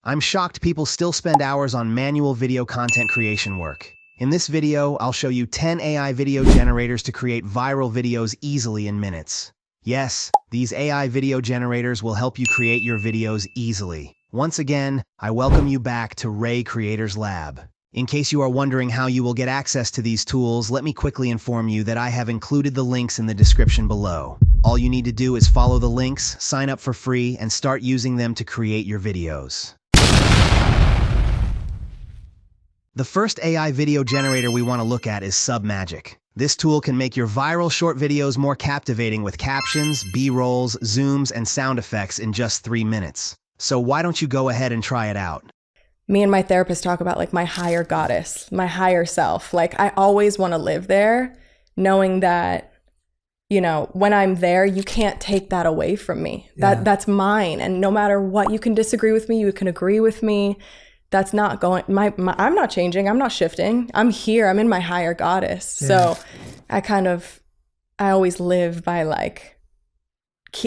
I'm shocked people still spend hours on manual video content creation work. In this video, I'll show you 10 AI video generators to create viral videos easily in minutes. Yes, these AI video generators will help you create your videos easily. Once again, I welcome you back to Ray Creators Lab. In case you are wondering how you will get access to these tools, let me quickly inform you that I have included the links in the description below. All you need to do is follow the links, sign up for free, and start using them to create your videos. The first AI video generator we want to look at is Submagic. This tool can make your viral short videos more captivating with captions, B-rolls, zooms, and sound effects in just 3 minutes. So why don't you go ahead and try it out? Me and my therapist talk about like my higher goddess, my higher self. Like I always want to live there, knowing that, you know, when I'm there, you can't take that away from me. That's mine. And no matter what, you can disagree with me, you can agree with me. That's not going, I'm not changing, I'm not shifting. I'm here, I'm in my higher goddess. Yeah. So I always live by like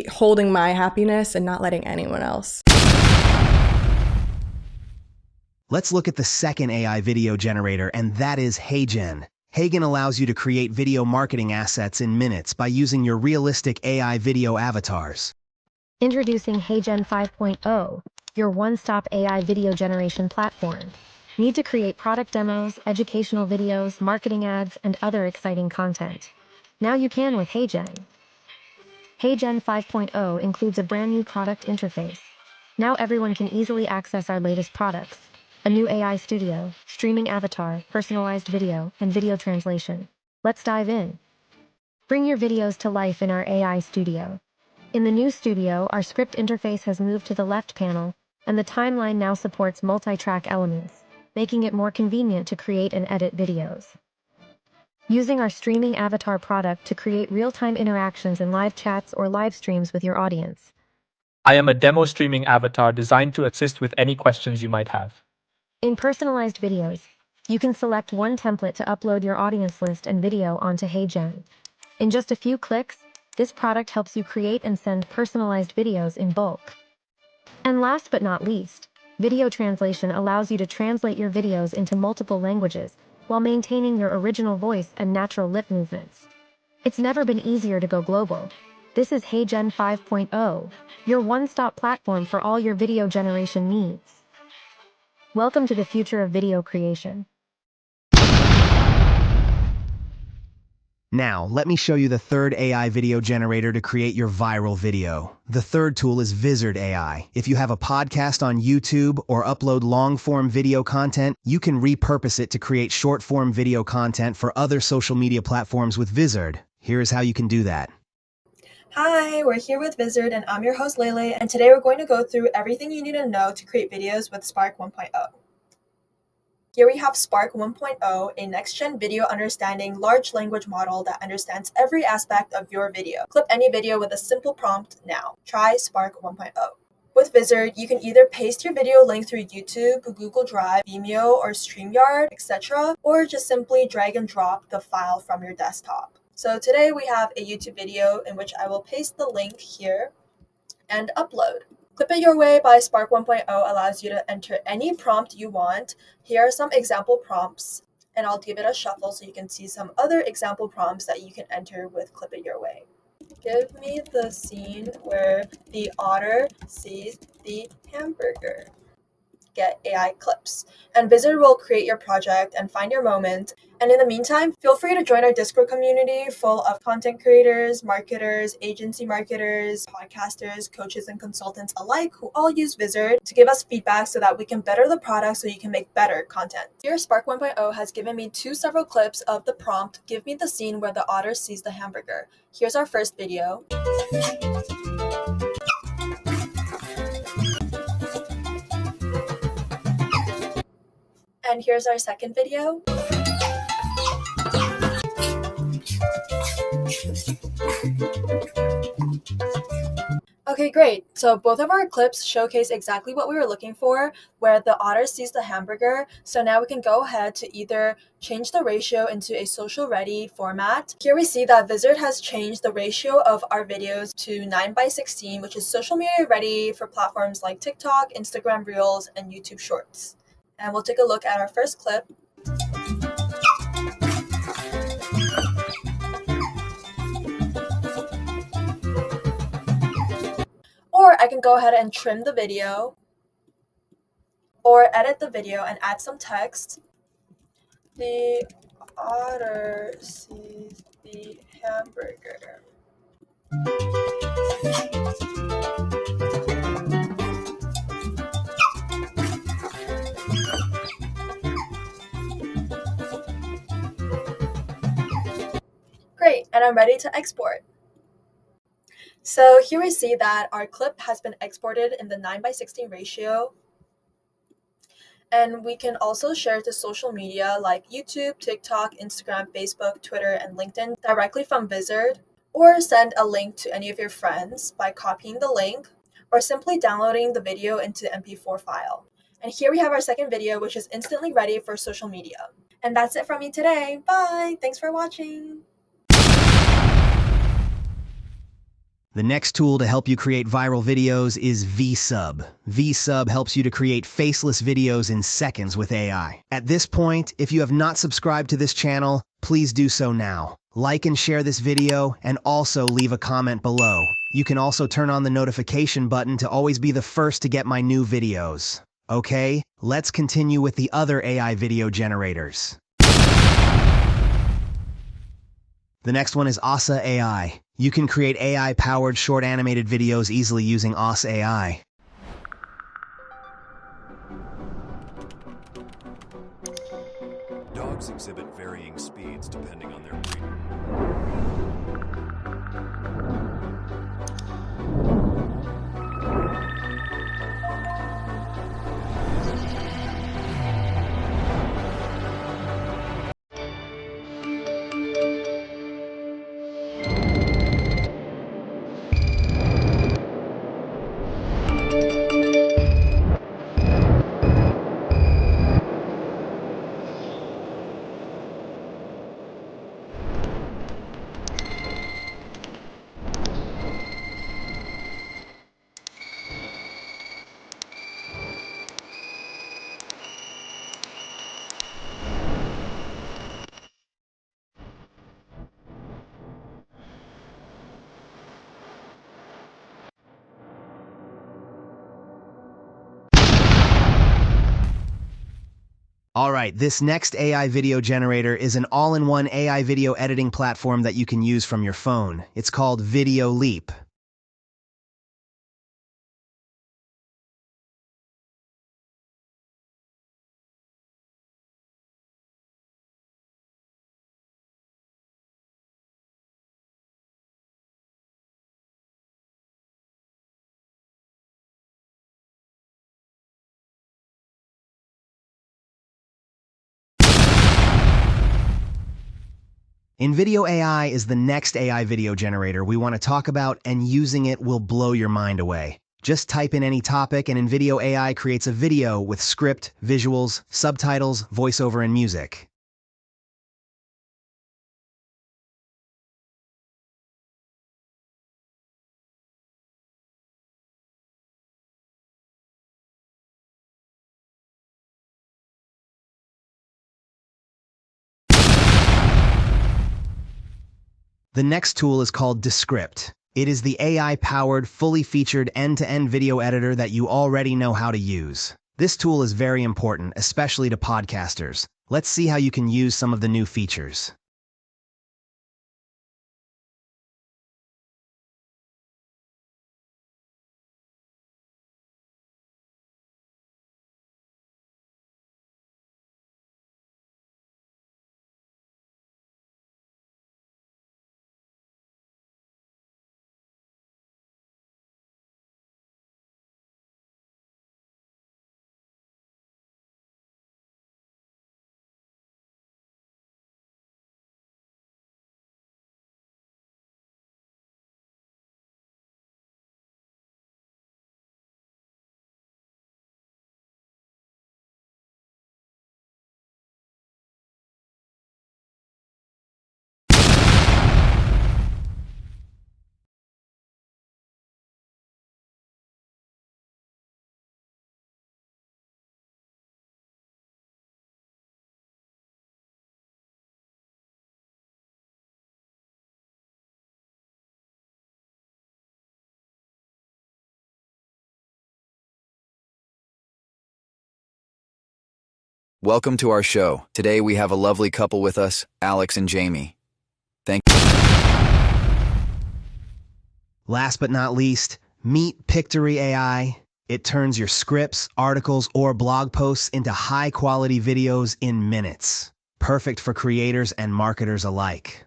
holding my happiness and not letting anyone else. Let's look at the second AI video generator, and that is Heygen. Heygen allows you to create video marketing assets in minutes by using your realistic AI video avatars. Introducing Heygen 5.0, your one-stop AI video generation platform. Need to create product demos, educational videos, marketing ads, and other exciting content? Now you can with Heygen. Heygen 5.0 includes a brand new product interface. Now everyone can easily access our latest products. A new AI studio, streaming avatar, personalized video, and video translation. Let's dive in. Bring your videos to life in our AI studio. In the new studio, our script interface has moved to the left panel, and the timeline now supports multi-track elements, making it more convenient to create and edit videos. Using our streaming avatar product to create real-time interactions and live chats or live streams with your audience. I am a demo streaming avatar designed to assist with any questions you might have. In personalized videos, you can select one template to upload your audience list and video onto Heygen. In just a few clicks, this product helps you create and send personalized videos in bulk. And last but not least, video translation allows you to translate your videos into multiple languages while maintaining your original voice and natural lip movements. It's never been easier to go global. This is Heygen 5.0, your one-stop platform for all your video generation needs. Welcome to the future of video creation. Now, let me show you the third AI video generator to create your viral video. The third tool is Vizard AI. If you have a podcast on YouTube or upload long-form video content, you can repurpose it to create short-form video content for other social media platforms with Vizard. Here's how you can do that. Hi, we're here with Vizard, and I'm your host Lele, and today we're going to go through everything you need to know to create videos with Spark 1.0. Here we have Spark 1.0, a next-gen video understanding large language model that understands every aspect of your video. Clip any video with a simple prompt now. Try Spark 1.0. With Vizard, you can either paste your video link through YouTube, Google Drive, Vimeo, or StreamYard, etc., or just simply drag and drop the file from your desktop. So today we have a YouTube video in which I will paste the link here and upload. Clip It Your Way by Spark 1.0 allows you to enter any prompt you want. Here are some example prompts, and I'll give it a shuffle so you can see some other example prompts that you can enter with Clip It Your Way. Give me the scene where the otter sees the hamburger. Get AI clips. And Vizard will create your project and find your moment. And in the meantime, feel free to join our Discord community full of content creators, marketers, agency marketers, podcasters, coaches, and consultants alike who all use Vizard to give us feedback so that we can better the product so you can make better content. Here, Spark 1.0 has given me several clips of the prompt, give me the scene where the otter sees the hamburger. Here's our first video. And here's our second video. Okay, Okay, great. So both of our clips showcase exactly what we were looking for, where the otter sees the hamburger. So now we can go ahead to either change the ratio into a social ready format. Here we see that Vizard has changed the ratio of our videos to 9:16, which is social media ready for platforms like TikTok, Instagram Reels, and YouTube Shorts. And we'll take a look at our first clip. Or I can go ahead and trim the video or edit the video and add some text. The otter sees the hamburger. Great, and I'm ready to export. So here we see that our clip has been exported in the 9:16 ratio. And we can also share it to social media like YouTube, TikTok, Instagram, Facebook, Twitter, and LinkedIn directly from Vizard, or send a link to any of your friends by copying the link or simply downloading the video into MP4 file. And here we have our second video, which is instantly ready for social media. And that's it from me today. Bye! Thanks for watching! The next tool to help you create viral videos is VSub. VSub helps you to create faceless videos in seconds with AI. At this point, if you have not subscribed to this channel, please do so now. Like and share this video, and also leave a comment below. You can also turn on the notification button to always be the first to get my new videos. Okay, let's continue with the other AI video generators. The next one is Ossa AI. You can create AI-powered short animated videos easily using Ossa AI. Dogs exhibit varying speeds depending on their breed. Alright, this next AI video generator is an all-in-one AI video editing platform that you can use from your phone. It's called Videoleap. InVideo AI is the next AI video generator we want to talk about, and using it will blow your mind away. Just type in any topic and InVideo AI creates a video with script, visuals, subtitles, voiceover, and music. The next tool is called Descript. It is the AI-powered, fully featured end-to-end video editor that you already know how to use. This tool is very important, especially to podcasters. Let's see how you can use some of the new features. Welcome to our show. Today we have a lovely couple with us, Alex and Jamie. Thank you. Last but not least, meet Pictory AI. It turns your scripts, articles, or blog posts into high-quality videos in minutes. Perfect for creators and marketers alike.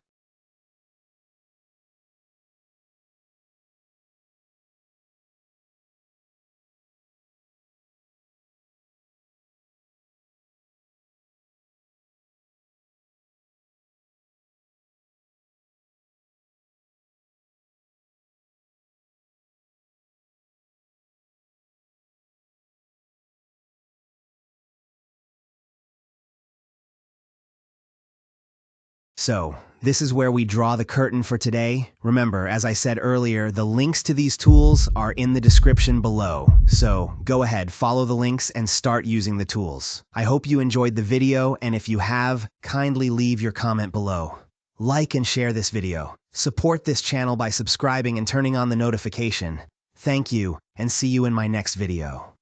So, this is where we draw the curtain for today. Remember, as I said earlier, the links to these tools are in the description below. So, go ahead, follow the links and start using the tools. I hope you enjoyed the video, and if you have, kindly leave your comment below. Like and share this video. Support this channel by subscribing and turning on the notification. Thank you, and see you in my next video.